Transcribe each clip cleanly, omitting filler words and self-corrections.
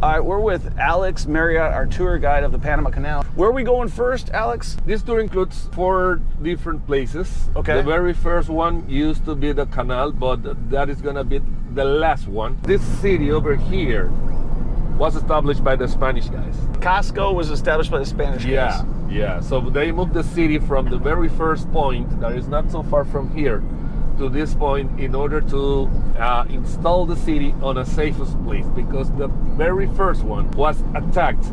All right, we're with Alex Marriott, our tour guide of the Panama Canal. Where are we going first, Alex? This tour includes 4 different places. Okay. The very first one used to be the canal, but that is gonna be the last one. This city over here was established by the Spanish guys. Casco was established by the Spanish guys. Yeah. So they moved the city from the very first point that is not so far from here to this point in order to install the city on a safest place, because the very first one was attacked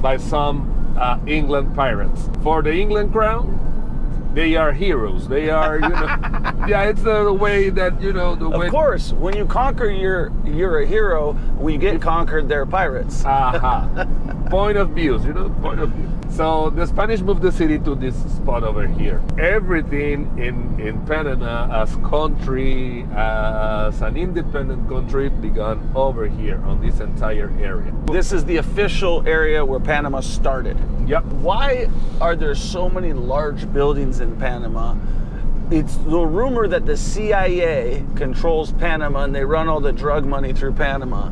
by some England pirates. For the England crown, they are heroes. They are, you know, yeah, it's the way that, you know, the way. Of course, when you conquer, you're a hero. When you get conquered, they're pirates. Point of views, you know, point of view. So the Spanish moved the city to this spot over here. Everything in Panama as country, as an independent country, began over here on this entire area. This is the official area where Panama started. Yep. Why are there so many large buildings in Panama? It's the rumor that the CIA controls Panama and they run all the drug money through Panama.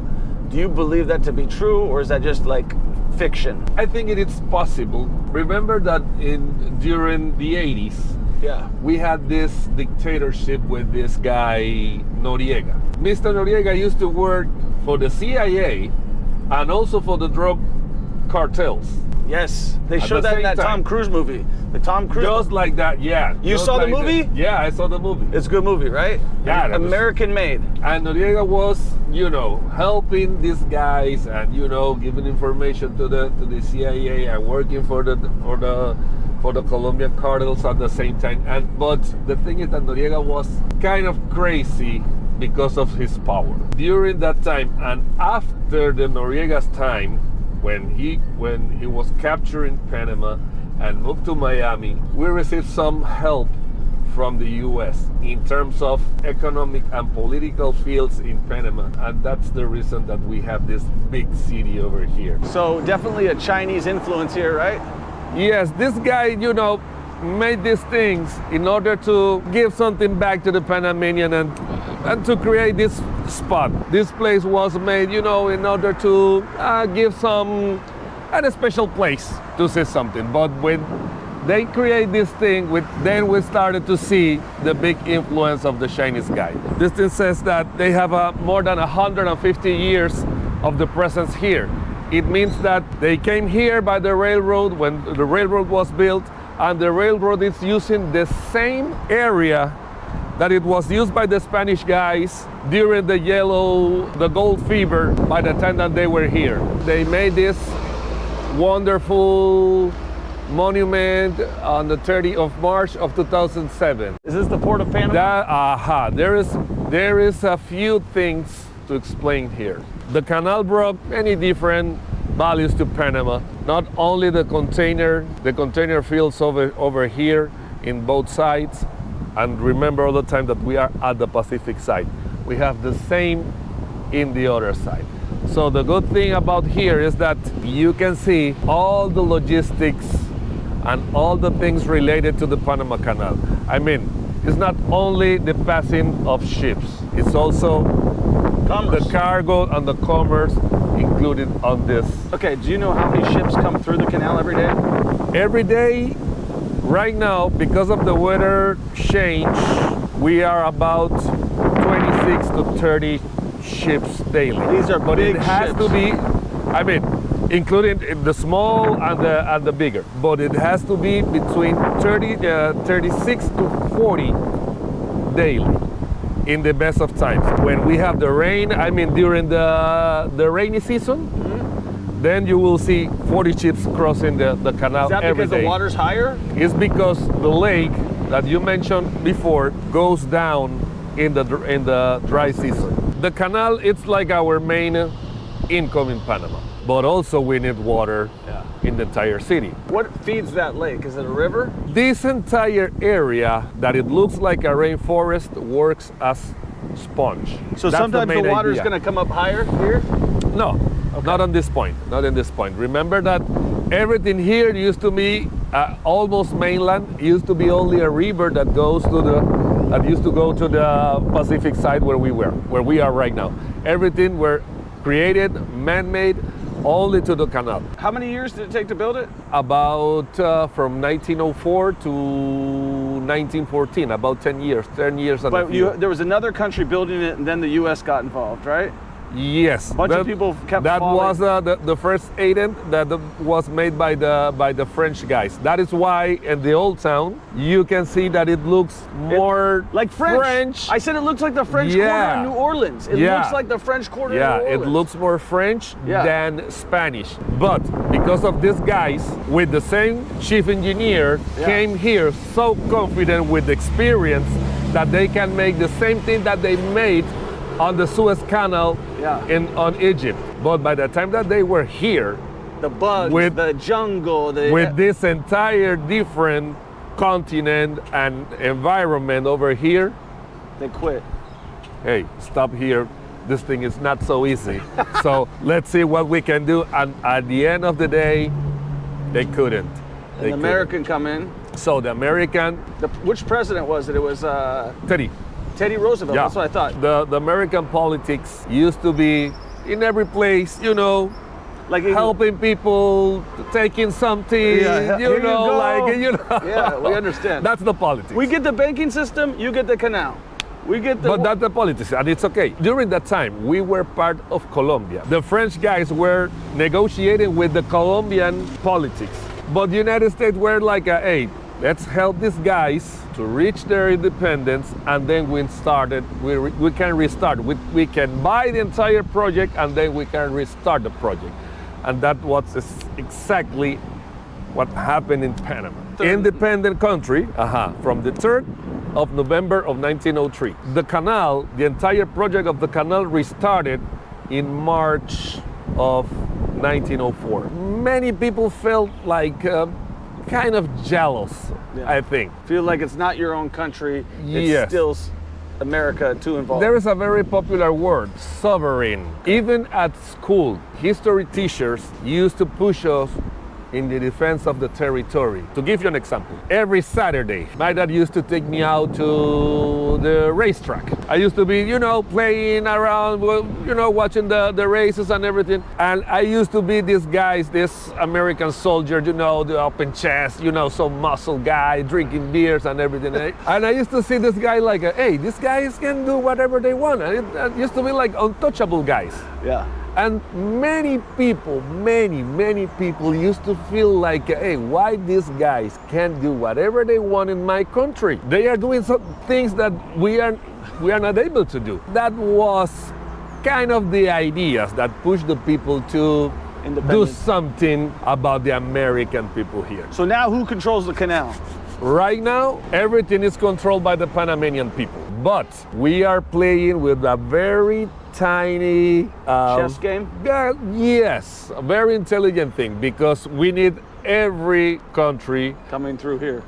Do you believe that to be true, or is that just like fiction? I think it is possible. Remember that during the 80s, we had this dictatorship with this guy Noriega. Mr. Noriega used to work for the CIA and also for the drug cartels. Yes, they showed that in that Tom Cruise movie. The Tom Cruise. Just like that, yeah. You saw the movie? Yeah, I saw the movie. It's a good movie, right? Yeah. American made. And Noriega was, you know, helping these guys and, you know, giving information to the CIA and working for the Colombian cartels at the same time. But the thing is that Noriega was kind of crazy because of his power. During that time and after the Noriega's time, when he was capturing Panama and moved to Miami, we received some help from the US in terms of economic and political fields in Panama, and that's the reason that we have this big city over here. So definitely a Chinese influence here, right? Yes, this guy, you know, made these things in order to give something back to the Panamanian and to create this spot. This place was made, you know, in order to give a special place to see something. But when they create this thing, then we started to see the big influence of the Chinese guy. This thing says that they have more than 150 years of the presence here. It means that they came here by the railroad when the railroad was built, and the railroad is using the same area that it was used by the Spanish guys during the gold fever by the time that they were here. They made this wonderful monument on the 30th of March of 2007. Is this the port of Panama? There is a few things to explain here. The canal brought many different values to Panama. Not only the container fields over here in both sides, and remember all the time that we are at the Pacific side. We have the same in the other side. So the good thing about here is that you can see all the logistics and all the things related to the Panama Canal. I mean, it's not only the passing of ships, it's also commerce. The cargo and the commerce included on this. Okay, do you know how many ships come through the canal every day? Every day, right now, because of the weather change, we are about 26 to 30 ships daily. These are big ships. But it has to be, I mean, including the small and the bigger. But it has to be between 36 to 40 daily in the best of times. When we have the rain, I mean during the rainy season, then you will see 40 ships crossing the canal every day. Is that because the water's higher? It's because the lake that you mentioned before goes down in the dry season. The canal, it's like our main income in Panama, but also we need water in the entire city. What feeds that lake? Is it a river? This entire area that it looks like a rainforest works as sponge. So sometimes the water is going to come up higher here? No, not on this point. Not in this point. Remember that everything here used to be almost mainland. It used to be only a river that used to go to the Pacific side where we are right now. Everything were created, man-made, only to the canal. How many years did it take to build it? About from 1904 to 1914, about 10 years and a But few. there was another country building it, and then the U.S. got involved, right? Yes, A bunch of people kept that falling. was the first ident that was made by the French guys. That is why in the old town you can see that it looks more Like French. I said it looks like the French Quarter in New Orleans. It looks like the French Quarter in New Orleans. It looks more French than Spanish. But because of these guys with the same chief engineer came here so confident with experience that they can make the same thing that they made on the Suez Canal on Egypt. But by the time that they were here, the bugs, the jungle, with this entire different continent and environment over here, they quit. Hey, stop here. This thing is not so easy. So let's see what we can do. And at the end of the day, they couldn't. The American come in. So the American. Which president was it? It was Teddy Roosevelt. Yeah. That's what I thought. The American politics used to be in every place, you know, like helping people, taking something, you know. Yeah, we understand. That's the politics. We get the banking system, you get the canal. We get the. But that's the politics, and it's okay. During that time, we were part of Colombia. The French guys were negotiating with the Colombian politics, but the United States were like, hey, let's help these guys to reach their independence, and then we can restart. We can buy the entire project, and then we can restart the project. And that was exactly what happened in Panama. Independent country, from the 3rd of November of 1903. The canal, the entire project of the canal restarted in March of 1904. Many people felt like kind of jealous, I think. Feel like it's not your own country, it's still America too involved. There is a very popular word, sovereign. Even at school, history teachers used to push us in the defense of the territory. To give you an example, every Saturday, my dad used to take me out to the racetrack. I used to be, you know, playing around, you know, watching the races and everything. And I used to be this American soldier, you know, the open chest, you know, some muscle guy, drinking beers and everything. And I used to see this guy like, hey, these guys can do whatever they want. And it used to be like untouchable guys. Yeah. And many people used to feel like, hey, why these guys can't do whatever they want in my country? They are doing some things that we are not able to do. That was kind of the ideas that pushed the people to do something about the American people here. So now who controls the canal? Right now, everything is controlled by the Panamanian people. But we are playing with a very tiny chess game? Yes, a very intelligent thing, because we need every country coming through here.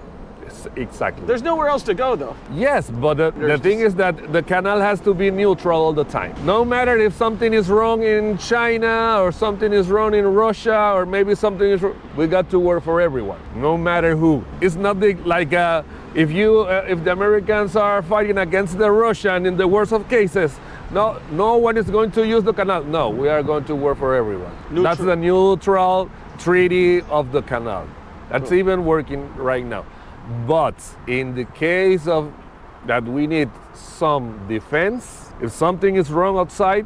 Exactly. There's nowhere else to go though. Yes, but the thing is that the canal has to be neutral all the time. No matter if something is wrong in China or something is wrong in Russia or maybe something is wrong, we got to work for everyone, no matter who. It's not like if the Americans are fighting against the Russian in the worst of cases, no one is going to use the canal. No, we are going to work for everyone. That's the neutral treaty of the canal. That's even working right now. But in the case of that we need some defense, if something is wrong outside,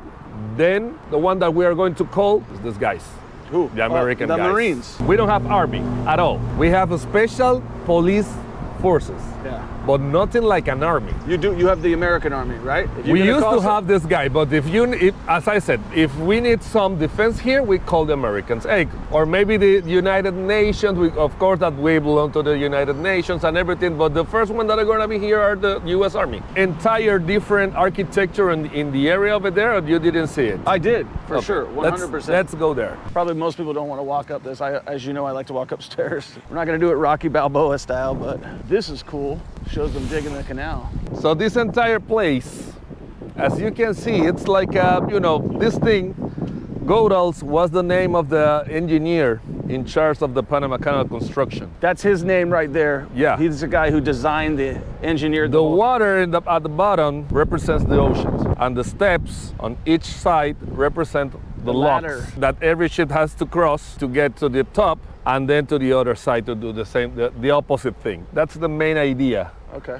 then the one that we are going to call is these guys. Who? The American guys. The Marines. We don't have army at all. We have a special police forces. Yeah. But nothing like an army. You have the American army, right? We used to have this guy, but as I said, if we need some defense here, we call the Americans. Hey, or maybe the United Nations. Of course, that we belong to the United Nations and everything, but the first one that are going to be here are the U.S. Army. Entire different architecture in the area over there, or you didn't see it? I did, for sure, 100%. Let's go there. Probably most people don't want to walk up this. As you know, I like to walk upstairs. We're not going to do it Rocky Balboa style, but this is cool. Shows them digging the canal. So this entire place, as you can see, it's like, this thing, Goethals was the name of the engineer in charge of the Panama Canal construction. That's his name right there. Yeah. He's the guy who designed engineered The whole- water at the bottom represents the oceans, and the steps on each side represent the ladder. locks that every ship has to cross to get to the top, and then to the other side to do the same, the opposite thing. That's the main idea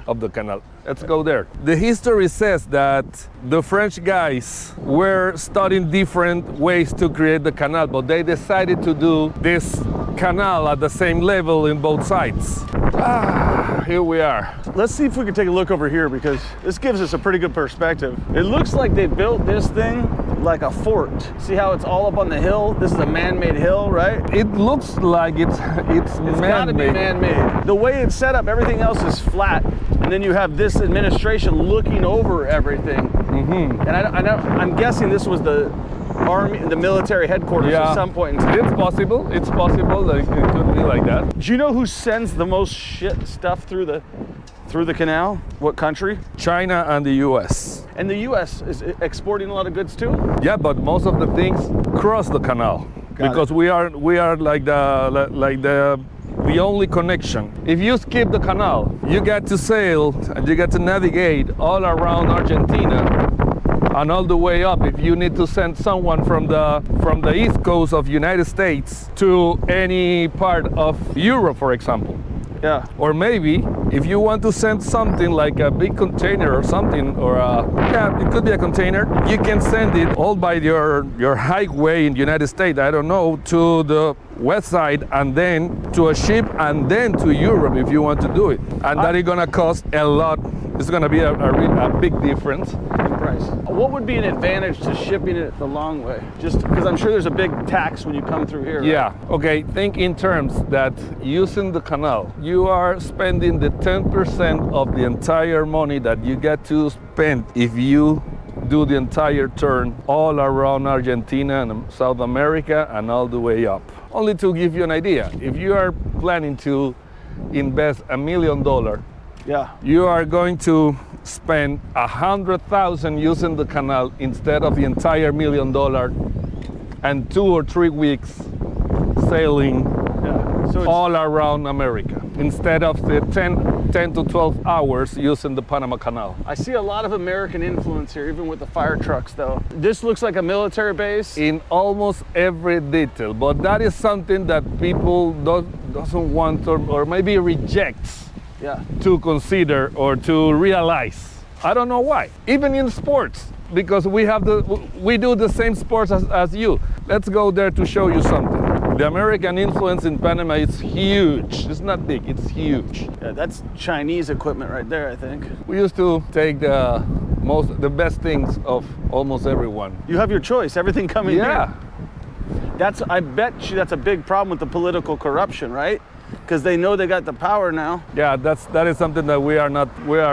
of the canal. Let's go there. The history says that the French guys were studying different ways to create the canal, but they decided to do this canal at the same level in both sides. Here we are. Let's see if we can take a look over here, because this gives us a pretty good perspective. It looks like they built this thing like a fort. See how it's all up on the hill? This is a man-made hill, right? It looks like it's Gotta be man-made. The way it's set up, everything else is flat, and then you have this administration looking over everything. And I'm guessing this was the army, the military headquarters at some point in time. It's possible. It's possible that it could be like that. Do you know who sends the most stuff through the canal? What country? China and the U.S. And the U.S. is exporting a lot of goods too? Yeah, but most of the things cross the canal because we are like the only connection. If you skip the canal, you get to sail and you get to navigate all around Argentina and all the way up. If you need to send someone from the east coast of United States to any part of Europe, for example. Yeah. Or maybe if you want to send something like a big container or something, or it could be a container, you can send it all by your highway in the United States, I don't know, to the west side, and then to a ship, and then to Europe if you want to do it. And that is gonna cost a lot. It's gonna be a big difference in price. What would be an advantage to shipping it the long way? Just because I'm sure there's a big tax when you come through here. Yeah, right? okay, think in terms that using the canal, you are spending the 10% of the entire money that you get to spend if you do the entire turn all around Argentina and South America and all the way up. Only to give you an idea, if you are planning to invest $1 million, you are going to spend $100,000 using the canal instead of the entire $1 million, and 2 or 3 weeks sailing so all around America instead of the 10 to 12 hours using the Panama Canal. I see a lot of American influence here, even with the fire trucks though. This looks like a military base. In almost every detail, but that is something that people doesn't want or maybe rejects to consider or to realize. I don't know why. Even in sports, because we do the same sports as you. Let's go there to show you something. The American influence in Panama is huge. It's not big, it's huge. Yeah, that's Chinese equipment right there, I think. We used to take the best things of almost everyone. You have your choice, everything coming here. I bet you that's a big problem with the political corruption, right? Because they know they got the power now. Yeah, that is something that we are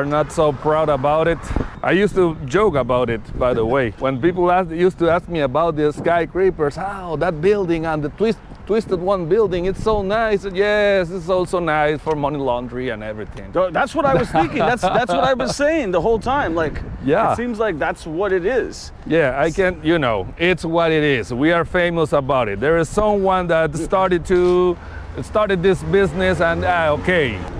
not so proud about it. I used to joke about it, by the way. When people used to ask me about the skyscrapers, that building and the twisted one building, it's so nice. Yes, it's also nice for money laundering and everything. That's what I was thinking. That's what I was saying the whole time. Like, it seems like that's what it is. Yeah, it's what it is. We are famous about it. There is someone that started this business, and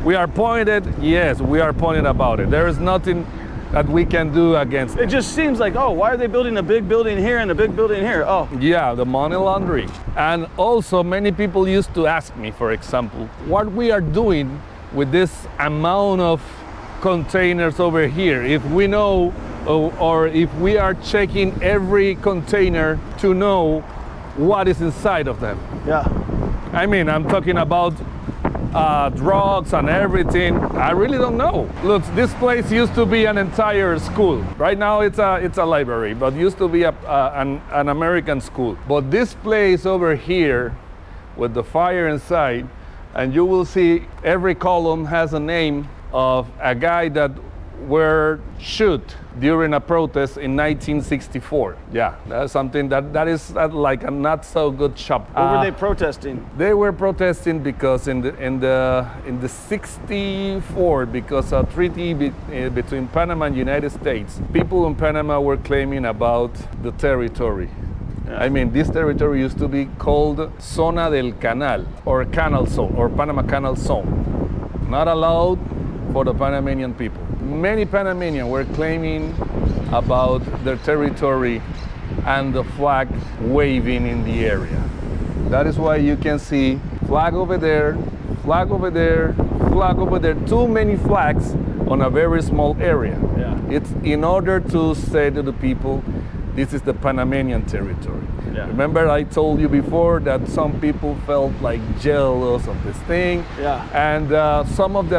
we are pointed. Yes, we are pointed about it. There is nothing that we can do against it. It just seems like, why are they building a big building here and a big building here? Yeah, the money laundering. And also many people used to ask me, for example, what we are doing with this amount of containers over here, if we know or if we are checking every container to know what is inside of them. Yeah. I mean, I'm talking about drugs and everything. I really don't know. Look, this place used to be an entire school. Right now it's a library, but used to be an American school. But this place over here with the fire inside, and you will see every column has a name of a guy that were shot during a protest in 1964. Yeah, that's something that is like a not so good shop. What were they protesting? They were protesting because in the 64, because a treaty between Panama and United States, people in Panama were claiming about the territory. I mean, this territory used to be called Zona del Canal, or Canal Zone, or Panama Canal Zone. Not allowed for the Panamanian people. Many Panamanians were claiming about their territory and the flag waving in the area. That is why you can see flag over there, flag over there, flag over there, too many flags on a very small area. Yeah. It's in order to say to the people, this is the Panamanian territory. Yeah. Remember I told you before that some people felt like jealous of this thing. Yeah. And some of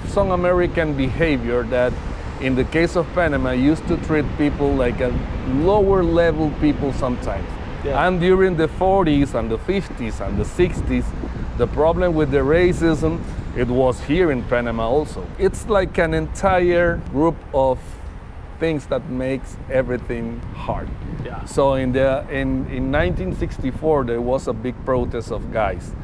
some American behavior that in the case of Panama used to treat people like a lower level people sometimes. Yeah. And during the 40s and the 50s and the 60s, the problem with the racism, it was here in Panama also. It's like an entire group of things that makes everything hard. Yeah. So in 1964 there was a big protest of guys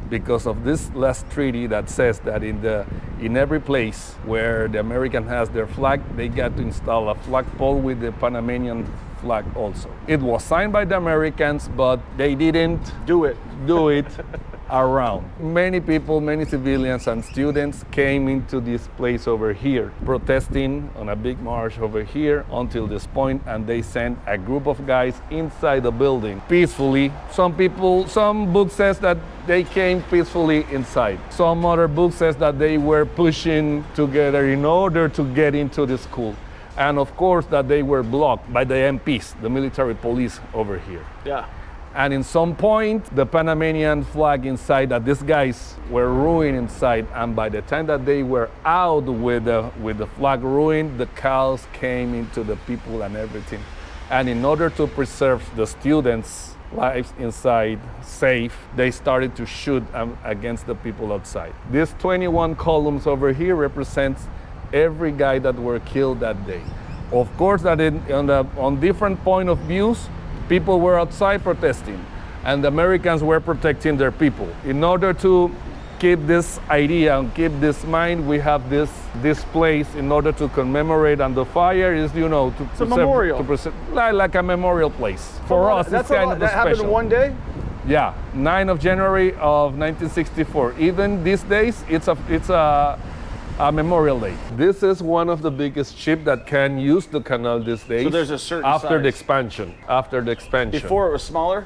because of this last treaty that says that in every place where the American has their flag, they got to install a flagpole with the Panamanian flag also. It was signed by the Americans, but they didn't do it around. Many people, many civilians and students came into this place over here, protesting on a big march over here until this point, and they sent a group of guys inside the building peacefully. Some book says that they came peacefully inside. Some other book says that they were pushing together in order to get into the school. And of course that they were blocked by the MPs, the military police over here. Yeah. And in some point, the Panamanian flag inside that these guys were ruined inside. And by the time that they were out with the flag ruined, the cows came into the people and everything. And in order to preserve the students' lives inside safe, they started to shoot against the people outside. These 21 columns over here represents every guy that were killed that day. Of course, that on different point of views, people were outside protesting, and the Americans were protecting their people. In order to keep this idea and keep this mind, we have this place in order to commemorate, and the fire is, to it's a memorial. Like a memorial place. For us, it's kind of that special. happened one day? Yeah, 9th of January of 1964. Even these days, it's a Memorial Day. This is one of the biggest ships that can use the canal these days. So there's a certain after size. After the expansion. Before it was smaller?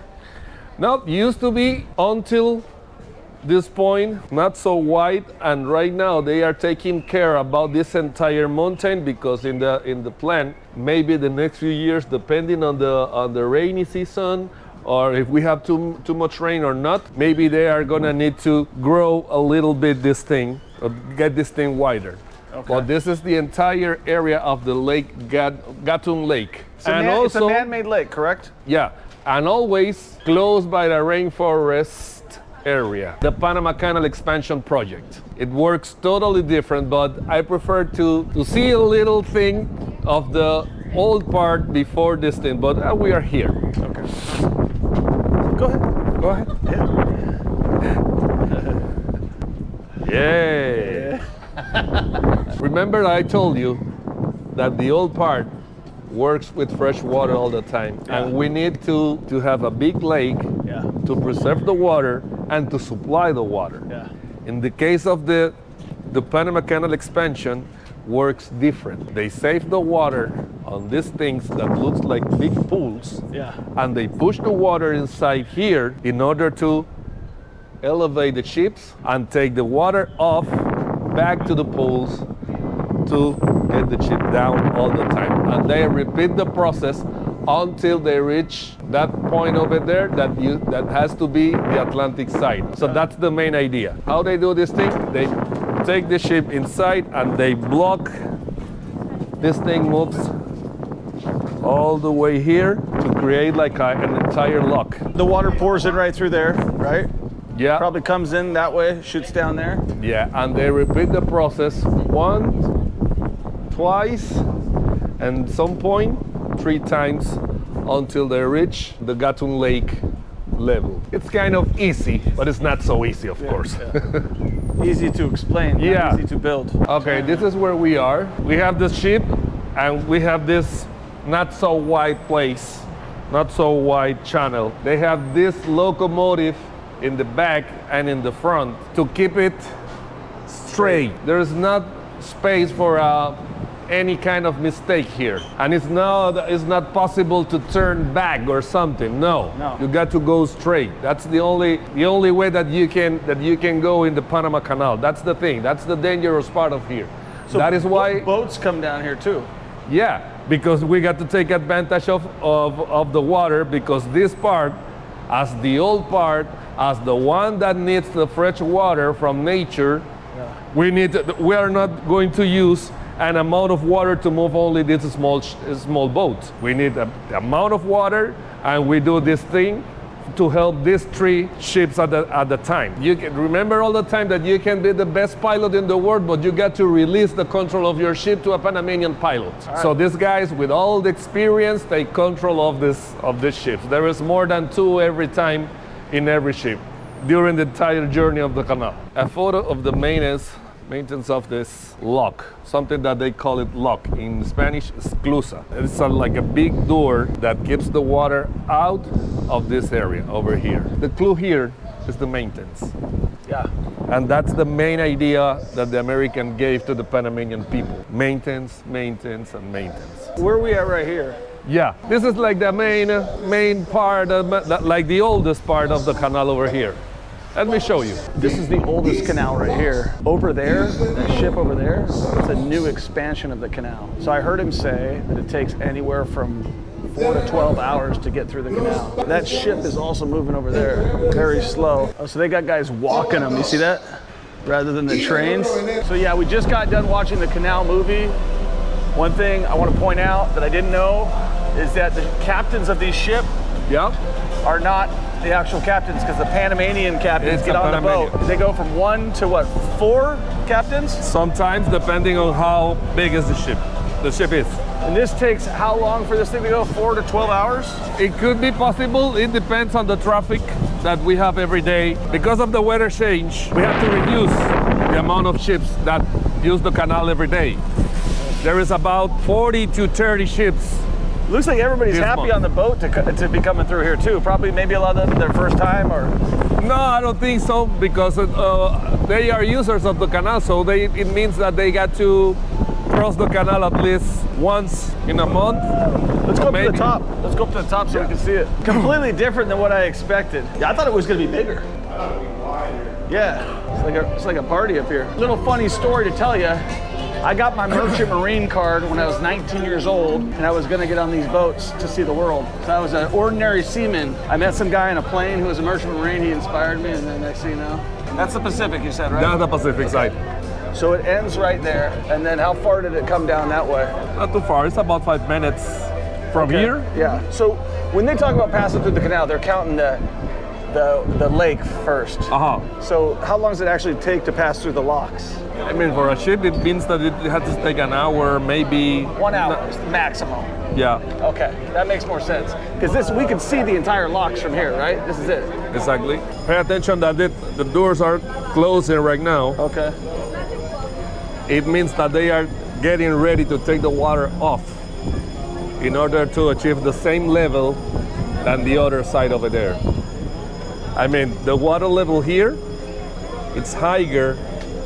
No, it used to be until this point, not so wide, and right now they are taking care about this entire mountain because in the plan, maybe the next few years, depending on the rainy season, or if we have too much rain or not, maybe they are gonna need to grow a little bit this thing, or get this thing wider. Okay. But this is the entire area of the lake, Gatun Lake. It's a man-made lake, correct? Yeah, and always close by the rainforest area. The Panama Canal expansion project. It works totally different, but I prefer to see a little thing of the old part before this thing, but we are here. Okay. Go ahead. Yeah. Remember I told you that the old part works with fresh water all the time, and we need to have a big lake to preserve the water and to supply the water. Yeah. In the case of the Panama Canal expansion, works different. They save the water on these things that looks like big pools, and they push the water inside here in order to elevate the ships and take the water off back to the pools to get the ship down all the time. And they repeat the process until they reach that point over there that has to be the Atlantic side. So that's the main idea. How they do this thing, they take the ship inside and they block. This thing moves all the way here to create like an entire lock. The water pours in right through there, right? Yeah. Probably comes in that way, shoots down there. Yeah, and they repeat the process once, twice, and some point 3 times until they reach the Gatun Lake level. It's kind of easy, but it's not so easy, of course. Yeah. Easy to explain, not easy to build. Okay, this is where we are. We have the ship, and we have this not so wide place not so wide channel. They have this locomotive in the back and in the front to keep it straight. There is not space for any kind of mistake here, and it's not possible to turn back or something. No, you got to go straight. That's the only way that you can go in the Panama Canal. That's the thing. That's the dangerous part of here. So that is why boats come down here too. Yeah, because we got to take advantage of the water, because this part, as the old part, as the one that needs the fresh water from nature, we are not going to use an amount of water to move only these small boats. We need an amount of water, and we do this thing to help these 3 ships at the time. You can remember all the time that you can be the best pilot in the world, but you got to release the control of your ship to a Panamanian pilot. Right. So these guys with all the experience take control of these ships. There is more than 2 every time in every ship during the entire journey of the canal. A photo of the maintenance of this lock, something that they call it lock. In Spanish, esclusa. It's like a big door that keeps the water out of this area over here. The clue here is the maintenance. Yeah. And that's the main idea that the American gave to the Panamanian people. Maintenance, maintenance, and maintenance. Where are we at right here? Yeah, this is like the main part, like the oldest part of the canal over here. Let me show you. This is the oldest canal right here. Over there, that ship over there, it's a new expansion of the canal. So I heard him say that it takes anywhere from 4 to 12 hours to get through the canal. That ship is also moving over there, very slow. Oh, so they got guys walking them, you see that? Rather than the trains. So yeah, we just got done watching the canal movie. One thing I want to point out that I didn't know is that the captains of these ships are not the actual captains, because the Panamanian captains get on the boat. They go from 1 to what, 4 captains? Sometimes, depending on how big is the ship is. And this takes how long for this thing to go? 4 to 12 hours? It could be possible. It depends on the traffic that we have every day. Because of the weather change, we have to reduce the amount of ships that use the canal every day. There is about 40 to 30 ships. Looks like everybody's happy on the boat to be coming through here too. Probably maybe a lot of them their first time, or? No, I don't think so, because they are users of the canal, so it means that they got to cross the canal at least once in a month. Let's go up to the top. Let's go up to the top so we can see it. Completely different than what I expected. Yeah, I thought it was going to be bigger. Yeah, it's like a party up here. Little funny story to tell you. I got my merchant marine card when I was 19 years old, and I was gonna get on these boats to see the world. So I was an ordinary seaman. I met some guy in a plane who was a merchant marine. He inspired me, and then next thing you know. That's the Pacific, you said, right? That's the Pacific side. So it ends right there, and then how far did it come down that way? Not too far, it's about 5 minutes from here. Yeah, so when they talk about passing through the canal, they're counting the lake first. So how long does it actually take to pass through the locks? I mean, for a ship, it means that it has to take an hour, maybe. 1 hour maximum. Yeah. Okay, that makes more sense. Because we can see the entire locks from here, right? This is it. Exactly. Pay attention that the doors are closing right now. Okay. It means that they are getting ready to take the water off in order to achieve the same level than the other side over there. I mean, the water level here, it's higher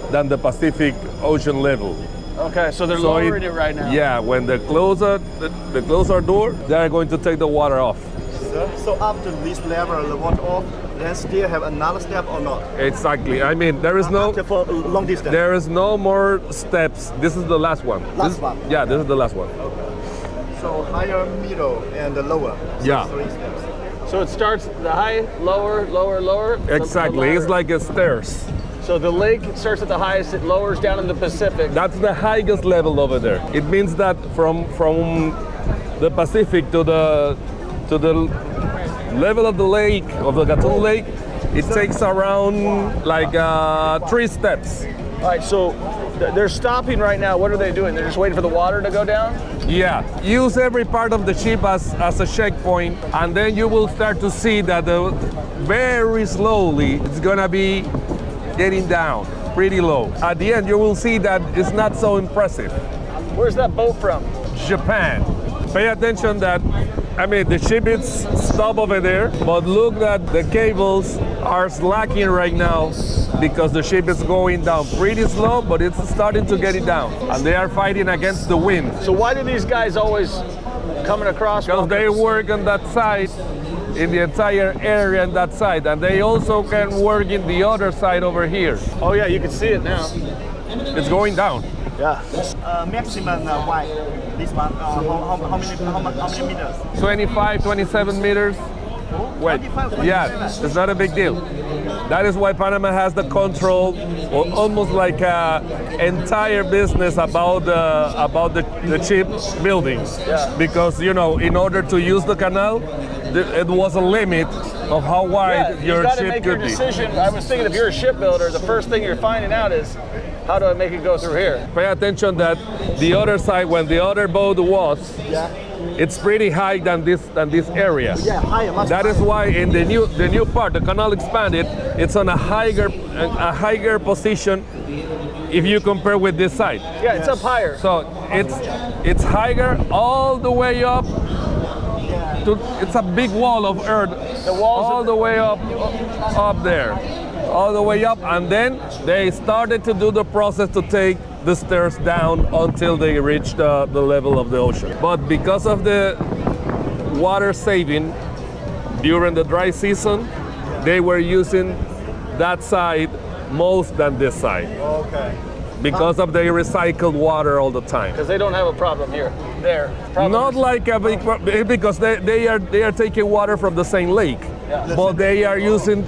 than the Pacific Ocean level. Okay, so they're lowering it right now. Yeah, when they close our door, they are going to take the water off. So after this level, the water off, then still have another step or not? Exactly. I mean, there is no for long distance. There is no more steps. This is the last one. Last one. Yeah, this is the last one. Okay. So higher, middle, and the lower. So yeah. 3 steps. So it starts the high, lower, lower, lower. Exactly. It's like a stairs. So the lake starts at the highest, it lowers down in the Pacific. That's the highest level over there. It means that from the Pacific to the level of the lake, of the Gatun Lake, it takes around like 3 steps. All right, so they're stopping right now. What are they doing? They're just waiting for the water to go down? Yeah, use every part of the ship as a checkpoint, and then you will start to see that very slowly it's gonna be getting down pretty low. At the end, you will see that it's not so impressive. Where's that boat from? Japan. Pay attention that I mean, the ship is stopped over there, but look that the cables are slacking right now because the ship is going down pretty slow, but it's starting to get it down. And they are fighting against the wind. So why do these guys always coming across? Because they work on that side, in the entire area on that side. And they also can work in the other side over here. Oh yeah, you can see it now. It's going down. Yeah. Maximum wide. This one. How many meters? 25, 27 meters. Wait, 25, yeah, it's not a big deal. That is why Panama has the control, or almost like a entire business about the ship buildings. Yeah. Because, you know, in order to use the canal, it was a limit of how wide your you gotta ship make could your be. decision. I was thinking if you're a shipbuilder, the first thing you're finding out is, how do I make it go through here? Pay attention that the other side, when the other boat was, it's pretty high than this area. Yeah, higher. Much That is why in the new part, the canal expanded, it's on a higher position if you compare with this side. Yeah, it's up higher. So it's higher all the way up. It's a big wall of earth. The walls all the way up there, all the way up, and then they started to do the process to take the stairs down until they reached the level of the ocean. But because of the water saving during the dry season, they were using that side most than this side. Okay. Because of the recycled water all the time. Because they don't have a problem here. There. Not like a big, because they are taking water from the same lake, but they are using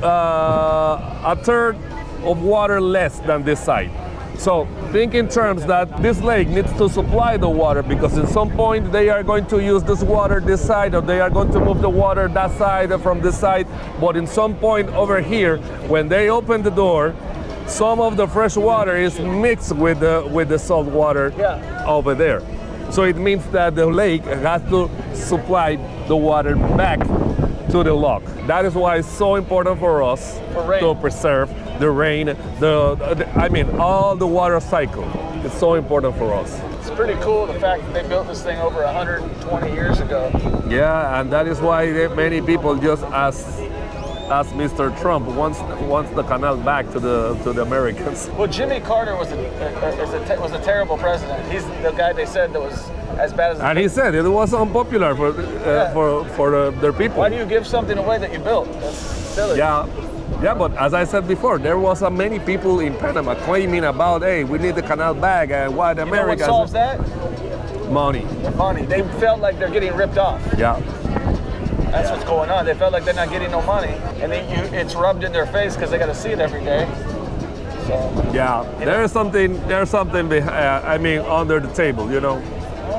a third of water less than this side. So think in terms that this lake needs to supply the water, because at some point they are going to use this water this side, or they are going to move the water that side or from this side. But in some point over here, when they open the door, some of the fresh water is mixed with the salt water over there. So it means that the lake has to supply the water back to the lock. That is why it's so important for us to preserve the rain, I mean, all the water cycle. It's so important for us. It's pretty cool the fact that they built this thing over 120 years ago. Yeah, and that is why many people just ask Mr. Trump wants the canal back to the Americans. Well, Jimmy Carter was a terrible president. He's the guy they said that was as bad as. And he said it was unpopular for their people. Why do you give something away that you built? That's silly. Yeah, but as I said before, there was many people in Panama claiming about, hey, we need the canal back, and what America. You know what solves that? Money. Money. They felt like they're getting ripped off. Yeah. That's what's going on. They felt like they're not getting no money, and it's rubbed in their face because they got to see it every day. So. Yeah, there's something I mean, under the table, you know.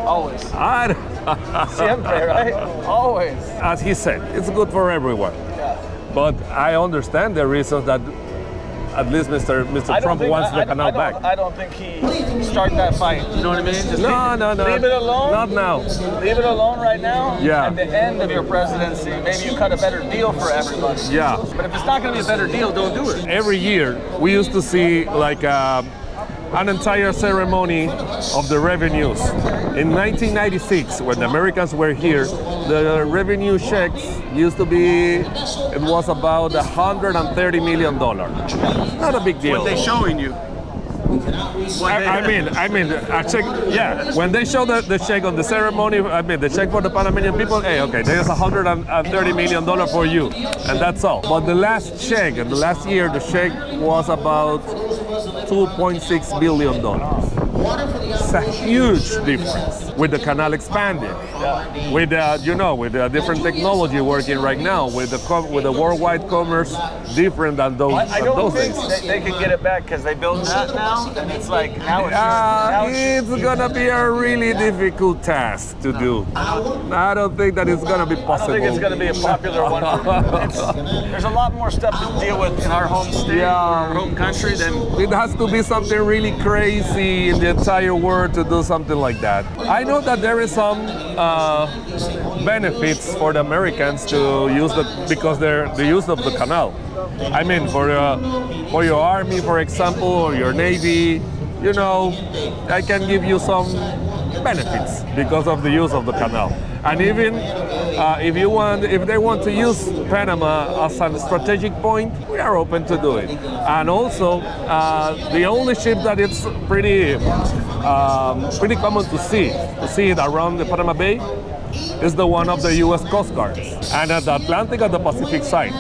Always. Siempre, right? Always. As he said, it's good for everyone. Yeah. But I understand the reasons that at least Mr. Trump wants the canal back. I don't think he started that fight. You know what I mean? Just No. Leave it alone. Not now. Leave it alone right now. Yeah. At the end of your presidency, maybe you cut a better deal for everybody. Yeah. But if it's not going to be a better deal, don't do it. Every year, we used to see like an entire ceremony of the revenues. In 1996, when the Americans were here, the revenue checks used to be, it was about $130 million. Not a big deal. What they showing you? I mean, a check. Yeah, when they show the check on the ceremony, I mean, the check for the Panamanian people. Hey, okay, there's $130 million for you, and that's all. But the last check, the last year, the check was about $2.6 billion. It's a huge difference with the canal expanding, with with the different technology working right now, with the worldwide commerce different than those. I don't those think days. they can get it back because they built that now, and it's like now it's gonna be a really difficult task to do. I don't think that it's gonna be possible. I don't think it's gonna be a popular one. There's a lot more stuff to deal with in our home state, or our home country than. It has to be something really crazy in the entire world to do something like that. I know that there is some benefits for the Americans to use because they're the use of the canal. I mean, for your army, for example, or your navy, I can give you some benefits because of the use of the canal. And even if they want to use Panama as a strategic point, we are open to do it. And also, the only ship that it's pretty common to see it around the Panama Bay is the one of the U.S. Coast Guard, and at the Atlantic and the Pacific side,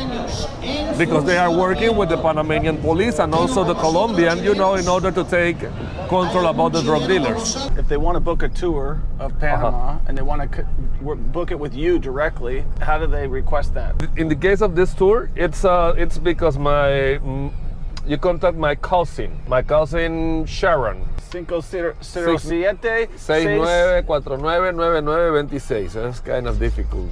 because they are working with the Panamanian police and also the Colombian, in order to take control about the drug dealers. If they want to book a tour of Panama and they want to book it with you directly, how do they request that? In the case of this tour, it's because you contact my cousin Sharon. 507 69499926. It's kind of difficult.